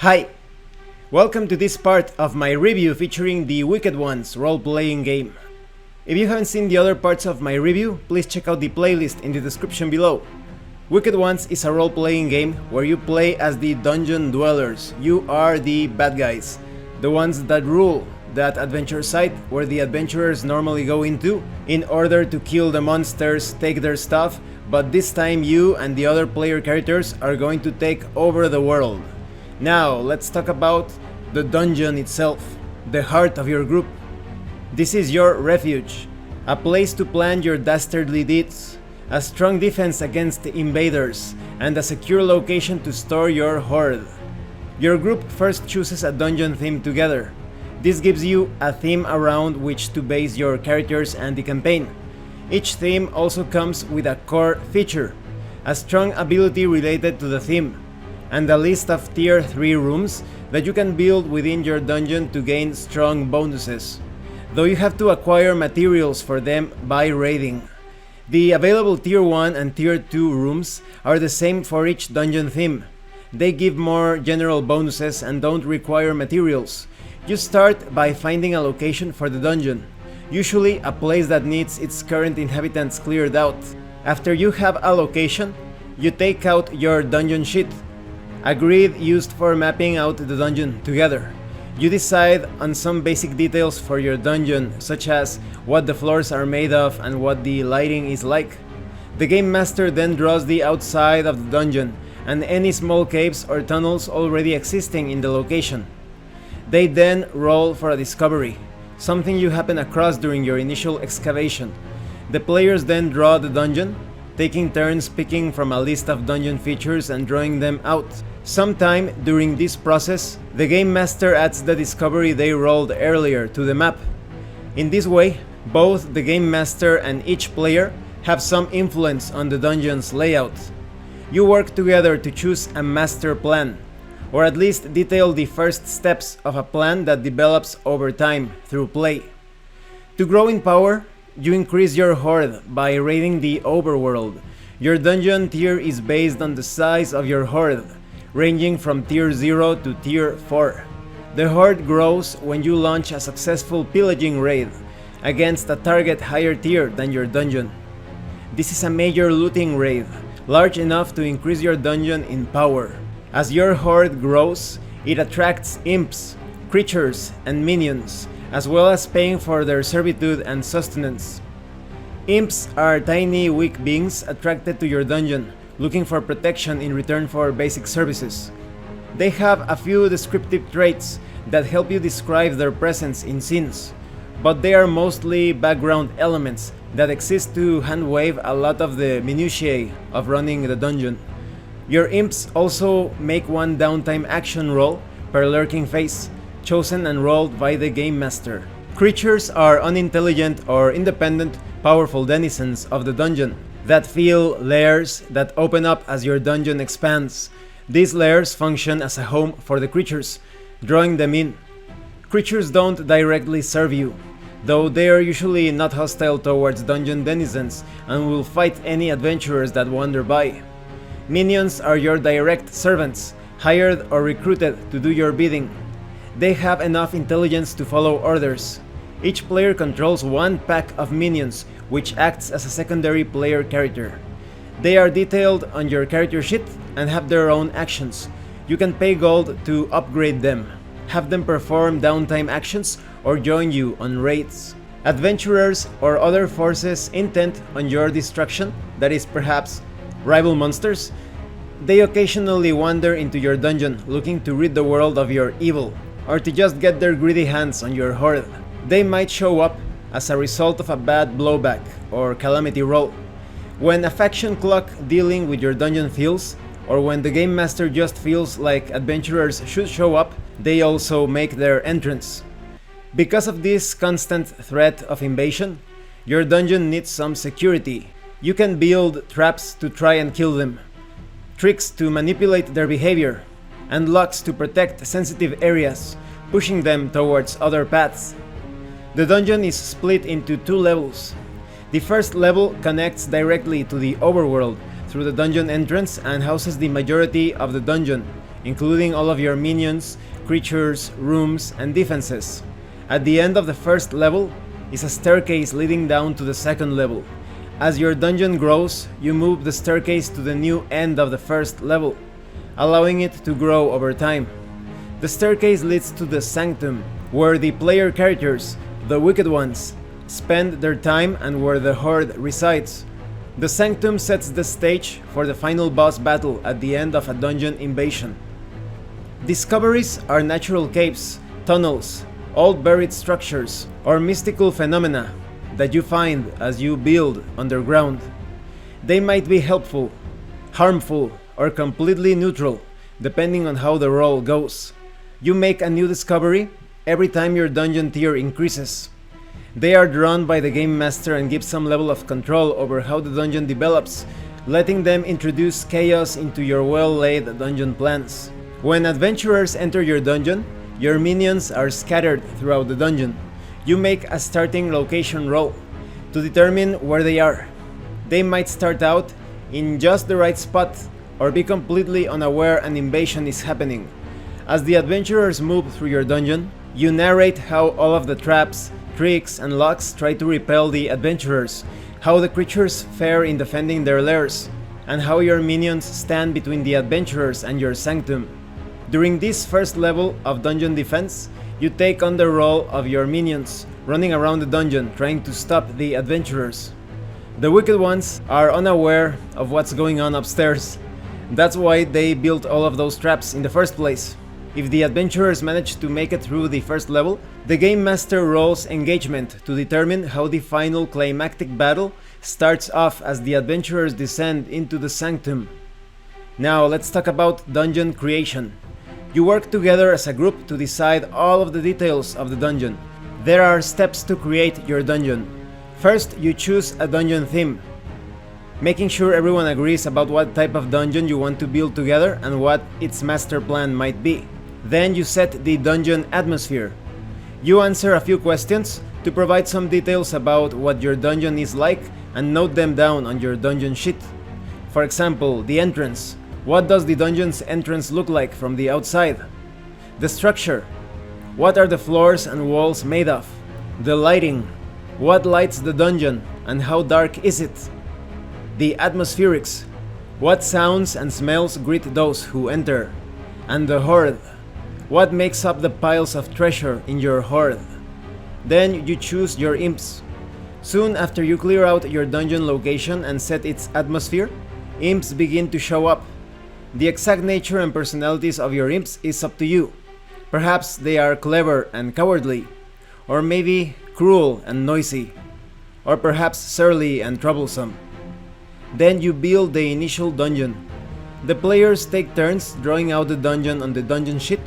Hi! Welcome to this part of my review featuring the Wicked Ones role-playing game. If you haven't seen the other parts of my review, please check out the playlist in the description below. Wicked Ones is a role-playing game where you play as the dungeon dwellers. You are the bad guys, the ones that rule that adventure site where the adventurers normally go into in order to kill the monsters, take their stuff, but this time you and the other player characters are going to take over the world. Now, let's talk about the dungeon itself, the heart of your group. This is your refuge, a place to plan your dastardly deeds, a strong defense against invaders, and a secure location to store your hoard. Your group first chooses a dungeon theme together. This gives you a theme around which to base your characters and the campaign. Each theme also comes with a core feature, a strong ability related to the theme, and a list of tier 3 rooms that you can build within your dungeon to gain strong bonuses, though you have to acquire materials for them by raiding. The available tier 1 and tier 2 rooms are the same for each dungeon theme. They give more general bonuses and don't require materials. You start by finding a location for the dungeon, usually a place that needs its current inhabitants cleared out. After you have a location, you take out your dungeon sheet, a grid used for mapping out the dungeon together. You decide on some basic details for your dungeon, such as what the floors are made of and what the lighting is like. The game master then draws the outside of the dungeon and any small caves or tunnels already existing in the location. They then roll for a discovery, something you happen across during your initial excavation. The players then draw the dungeon, taking turns picking from a list of dungeon features and drawing them out. Sometime during this process, the game master adds the discovery they rolled earlier to the map. In this way, both the game master and each player have some influence on the dungeon's layout. You work together to choose a master plan, or at least detail the first steps of a plan that develops over time through play. To grow in power, you increase your hoard by raiding the overworld. Your dungeon tier is based on the size of your hoard, ranging from tier 0 to tier 4. The hoard grows when you launch a successful pillaging raid against a target higher tier than your dungeon. This is a major looting raid, large enough to increase your dungeon in power. As your hoard grows, it attracts imps, creatures, and minions, as well as paying for their servitude and sustenance. Imps are tiny, weak beings attracted to your dungeon, looking for protection in return for basic services. They have a few descriptive traits that help you describe their presence in scenes, but they are mostly background elements that exist to handwave a lot of the minutiae of running the dungeon. Your imps also make one downtime action roll per lurking phase, chosen and rolled by the game master. Creatures are unintelligent or independent, powerful denizens of the dungeon that fill lairs that open up as your dungeon expands. These lairs function as a home for the creatures, drawing them in. Creatures don't directly serve you, though they are usually not hostile towards dungeon denizens and will fight any adventurers that wander by. Minions are your direct servants, hired or recruited to do your bidding. They have enough intelligence to follow orders. Each player controls one pack of minions, which acts as a secondary player character. They are detailed on your character sheet and have their own actions. You can pay gold to upgrade them, have them perform downtime actions, or join you on raids. Adventurers or other forces intent on your destruction, that is perhaps rival monsters, they occasionally wander into your dungeon looking to rid the world of your evil, or to just get their greedy hands on your hoard. They might show up as a result of a bad blowback or calamity roll, when a faction clock dealing with your dungeon fails, or when the game master just feels like adventurers should show up, they also make their entrance. Because of this constant threat of invasion, your dungeon needs some security. You can build traps to try and kill them, tricks to manipulate their behavior, and locks to protect sensitive areas, pushing them towards other paths. The dungeon is split into 2 levels. The first level connects directly to the overworld through the dungeon entrance and houses the majority of the dungeon, including all of your minions, creatures, rooms, and defenses. At the end of the first level is a staircase leading down to the second level. As your dungeon grows, you move the staircase to the new end of the first level, allowing it to grow over time. The staircase leads to the Sanctum, where the player characters, the Wicked Ones, spend their time and where the Horde resides. The Sanctum sets the stage for the final boss battle at the end of a dungeon invasion. Discoveries are natural caves, tunnels, old buried structures, or mystical phenomena that you find as you build underground. They might be helpful, harmful, or completely neutral, depending on how the roll goes. You make a new discovery every time your dungeon tier increases. They are drawn by the game master and give some level of control over how the dungeon develops, letting them introduce chaos into your well-laid dungeon plans. When adventurers enter your dungeon, your minions are scattered throughout the dungeon. You make a starting location roll to determine where they are. They might start out in just the right spot or be completely unaware an invasion is happening. As the adventurers move through your dungeon, you narrate how all of the traps, tricks, and locks try to repel the adventurers, how the creatures fare in defending their lairs, and how your minions stand between the adventurers and your sanctum. During this first level of dungeon defense, you take on the role of your minions, running around the dungeon trying to stop the adventurers. The Wicked Ones are unaware of what's going on upstairs. That's why they built all of those traps in the first place. If the adventurers manage to make it through the first level, the Game Master rolls engagement to determine how the final climactic battle starts off as the adventurers descend into the Sanctum. Now let's talk about dungeon creation. You work together as a group to decide all of the details of the dungeon. There are steps to create your dungeon. First, you choose a dungeon theme, making sure everyone agrees about what type of dungeon you want to build together and what its master plan might be. Then you set the dungeon atmosphere. You answer a few questions to provide some details about what your dungeon is like and note them down on your dungeon sheet. For example, the entrance. What does the dungeon's entrance look like from the outside? The structure. What are the floors and walls made of? The lighting. What lights the dungeon and how dark is it? The atmospherics. What sounds and smells greet those who enter? And the horde. What makes up the piles of treasure in your horde? Then you choose your imps. Soon after you clear out your dungeon location and set its atmosphere, imps begin to show up. The exact nature and personalities of your imps is up to you. Perhaps they are clever and cowardly, or maybe cruel and noisy, or perhaps surly and troublesome. Then you build the initial dungeon. The players take turns drawing out the dungeon on the dungeon sheet,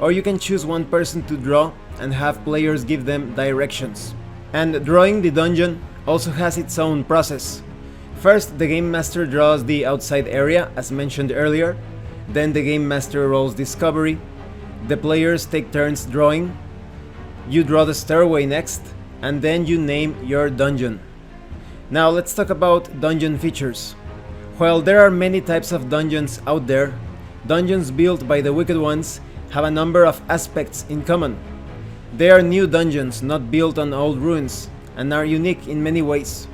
or you can choose one person to draw and have players give them directions. And drawing the dungeon also has its own process. First, the Game Master draws the outside area, as mentioned earlier. Then the Game Master rolls Discovery. The players take turns drawing. You draw the stairway next, and then you name your dungeon. Now let's talk about dungeon features. While there are many types of dungeons out there, dungeons built by the Wicked Ones have a number of aspects in common. They are new dungeons not built on old ruins, and are unique in many ways.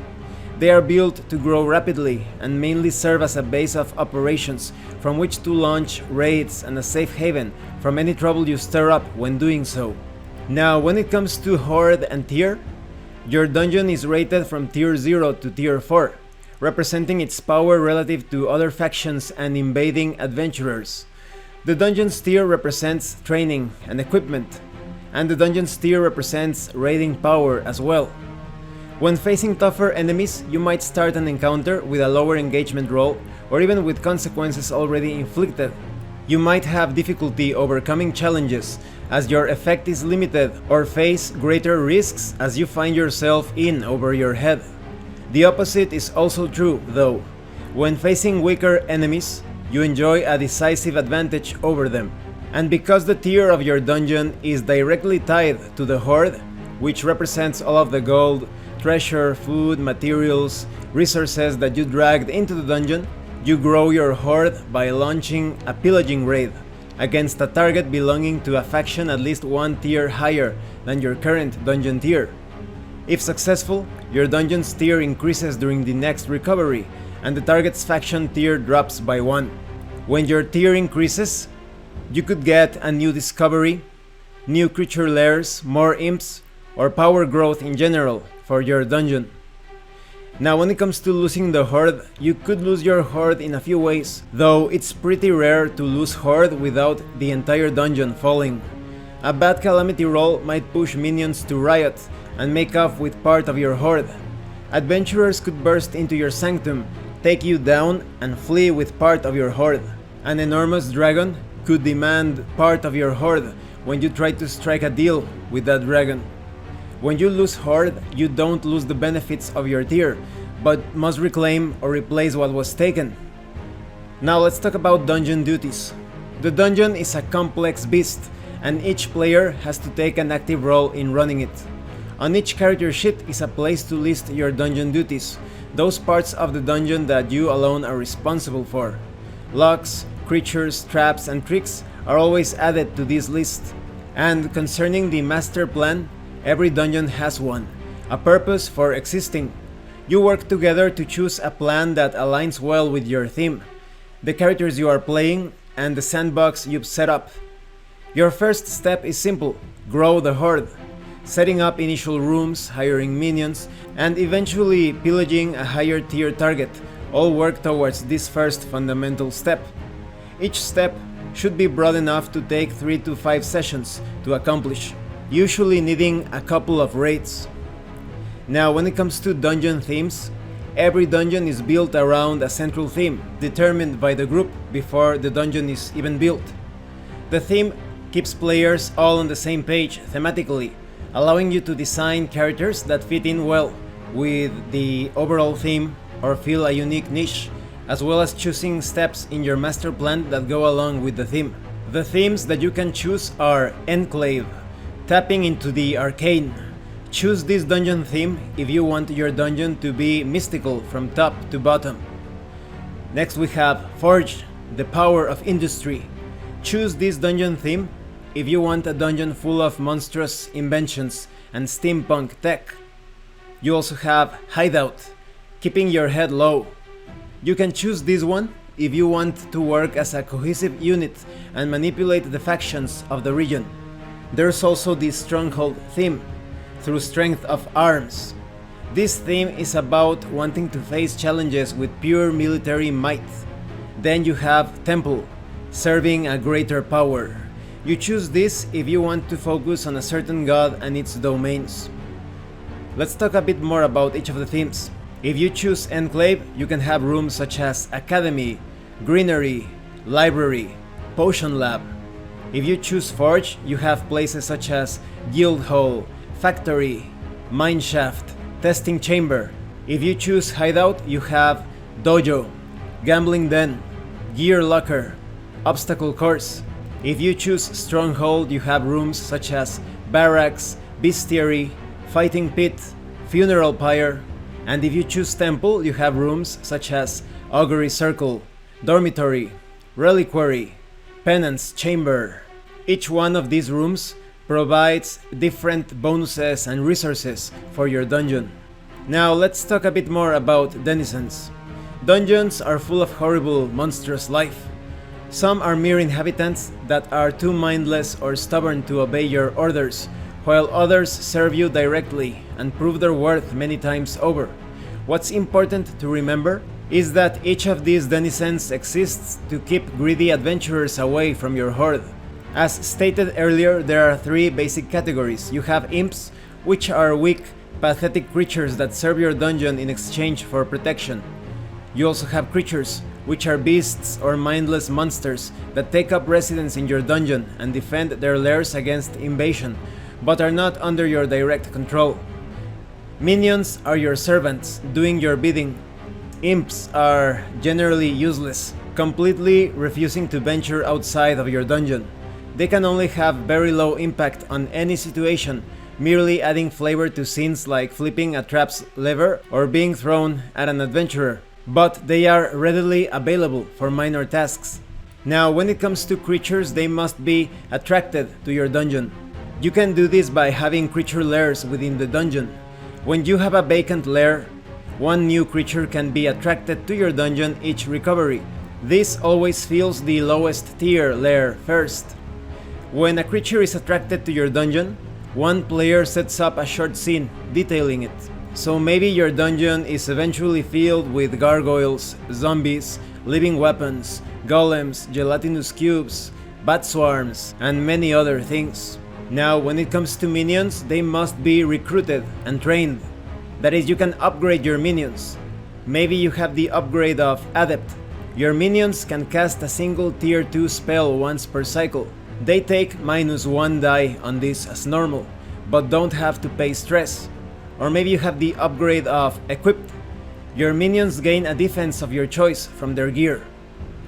They are built to grow rapidly and mainly serve as a base of operations from which to launch raids and a safe haven from any trouble you stir up when doing so. Now, when it comes to horde and tier, your dungeon is rated from tier 0 to tier 4, representing its power relative to other factions and invading adventurers. The dungeon's tier represents training and equipment, and the dungeon's tier represents raiding power as well. When facing tougher enemies, you might start an encounter with a lower engagement roll, or even with consequences already inflicted. You might have difficulty overcoming challenges, as your effect is limited, or face greater risks as you find yourself in over your head. The opposite is also true, though. When facing weaker enemies, you enjoy a decisive advantage over them. And because the tier of your dungeon is directly tied to the horde, which represents all of the gold, treasure, food, materials, resources that you dragged into the dungeon, you grow your horde by launching a pillaging raid, against a target belonging to a faction at least one tier higher than your current dungeon tier. If successful, your dungeon's tier increases during the next recovery, and the target's faction tier drops by 1. When your tier increases, you could get a new discovery, new creature lairs, more imps, or power growth in general for your dungeon. Now when it comes to losing the horde, you could lose your horde in a few ways, though it's pretty rare to lose horde without the entire dungeon falling. A bad calamity roll might push minions to riot and make off with part of your horde. Adventurers could burst into your sanctum, take you down, and flee with part of your horde. An enormous dragon could demand part of your horde when you try to strike a deal with that dragon. When you lose horde, you don't lose the benefits of your tier, but must reclaim or replace what was taken. Now let's talk about dungeon duties. The dungeon is a complex beast, and each player has to take an active role in running it. On each character sheet is a place to list your dungeon duties, those parts of the dungeon that you alone are responsible for. Locks, creatures, traps, and tricks are always added to this list. And concerning the master plan, every dungeon has one, a purpose for existing. You work together to choose a plan that aligns well with your theme, the characters you are playing, and the sandbox you've set up. Your first step is simple: grow the horde. Setting up initial rooms, hiring minions, and eventually pillaging a higher tier target all work towards this first fundamental step. Each step should be broad enough to take 3 to 5 sessions to accomplish, usually needing a couple of raids. Now when it comes to dungeon themes, every dungeon is built around a central theme, determined by the group before the dungeon is even built. The theme keeps players all on the same page thematically, allowing you to design characters that fit in well with the overall theme or fill a unique niche, as well as choosing steps in your master plan that go along with the theme. The themes that you can choose are ENCLAVE, tapping into the arcane. Choose this dungeon theme if you want your dungeon to be mystical from top to bottom. Next we have Forge, the power of industry. Choose this dungeon theme if you want a dungeon full of monstrous inventions and steampunk tech. You also have Hideout, keeping your head low. You can choose this one if you want to work as a cohesive unit and manipulate the factions of the region. There's also the Stronghold theme, through strength of arms. This theme is about wanting to face challenges with pure military might. Then you have Temple, serving a greater power. You choose this if you want to focus on a certain god and its domains. Let's talk a bit more about each of the themes. If you choose Enclave, you can have rooms such as Academy, Greenery, Library, Potion Lab. If you choose Forge, you have places such as Guild Hall, Factory, Mineshaft, Testing Chamber. If you choose Hideout, you have Dojo, Gambling Den, Gear Locker, Obstacle Course. If you choose Stronghold, you have rooms such as Barracks, Bestiary, Fighting Pit, Funeral Pyre. And if you choose Temple, you have rooms such as Augury Circle, Dormitory, Reliquary, Penance Chamber. Each one of these rooms provides different bonuses and resources for your dungeon. Now let's talk a bit more about denizens. Dungeons are full of horrible, monstrous life. Some are mere inhabitants that are too mindless or stubborn to obey your orders, while others serve you directly and prove their worth many times over. What's important to remember is that each of these denizens exists to keep greedy adventurers away from your horde. As stated earlier, there are 3 basic categories. You have imps, which are weak, pathetic creatures that serve your dungeon in exchange for protection. You also have creatures, which are beasts or mindless monsters that take up residence in your dungeon and defend their lairs against invasion, but are not under your direct control. Minions are your servants, doing your bidding. Imps are generally useless, completely refusing to venture outside of your dungeon. They can only have very low impact on any situation, merely adding flavor to scenes like flipping a trap's lever or being thrown at an adventurer, but they are readily available for minor tasks. Now, when it comes to creatures, they must be attracted to your dungeon. You can do this by having creature lairs within the dungeon. When you have a vacant lair, one new creature can be attracted to your dungeon each recovery. This always fills the lowest tier lair first. When a creature is attracted to your dungeon, one player sets up a short scene detailing it. So maybe your dungeon is eventually filled with gargoyles, zombies, living weapons, golems, gelatinous cubes, bat swarms, and many other things. Now, when it comes to minions, they must be recruited and trained. That is, you can upgrade your minions. Maybe you have the upgrade of Adept. Your minions can cast a single tier 2 spell once per cycle. They take -1 die on this as normal, but don't have to pay stress. Or maybe you have the upgrade of Equipped. Your minions gain a defense of your choice from their gear.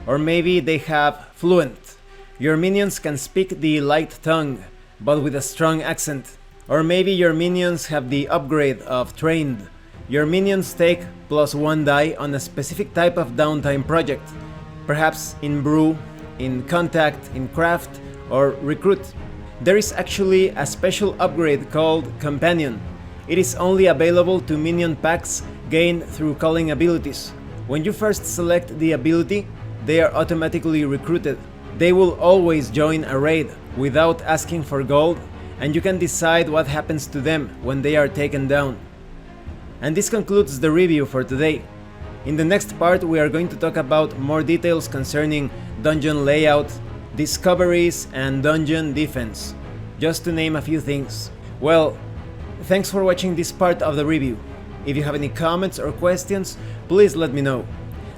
Or maybe they have Fluent. Your minions can speak the light tongue, but with a strong accent. Or maybe your minions have the upgrade of Trained. Your minions take +1 die on a specific type of downtime project, perhaps in Brew, in Contact, in Craft, or Recruit. There is actually a special upgrade called Companion. It is only available to minion packs gained through calling abilities. When you first select the ability, they are automatically recruited. They will always join a raid without asking for gold, and you can decide what happens to them when they are taken down. And this concludes the review for today. In the next part, we are going to talk about more details concerning dungeon layout, discoveries, and dungeon defense, just to name a few things. Well, thanks for watching this part of the review. If you have any comments or questions, please let me know.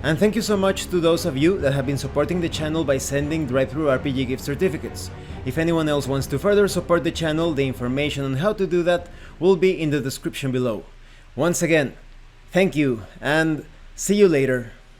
And thank you so much to those of you that have been supporting the channel by sending drive-thru RPG gift certificates. If anyone else wants to further support the channel, the information on how to do that will be in the description below. Once again, thank you, and see you later.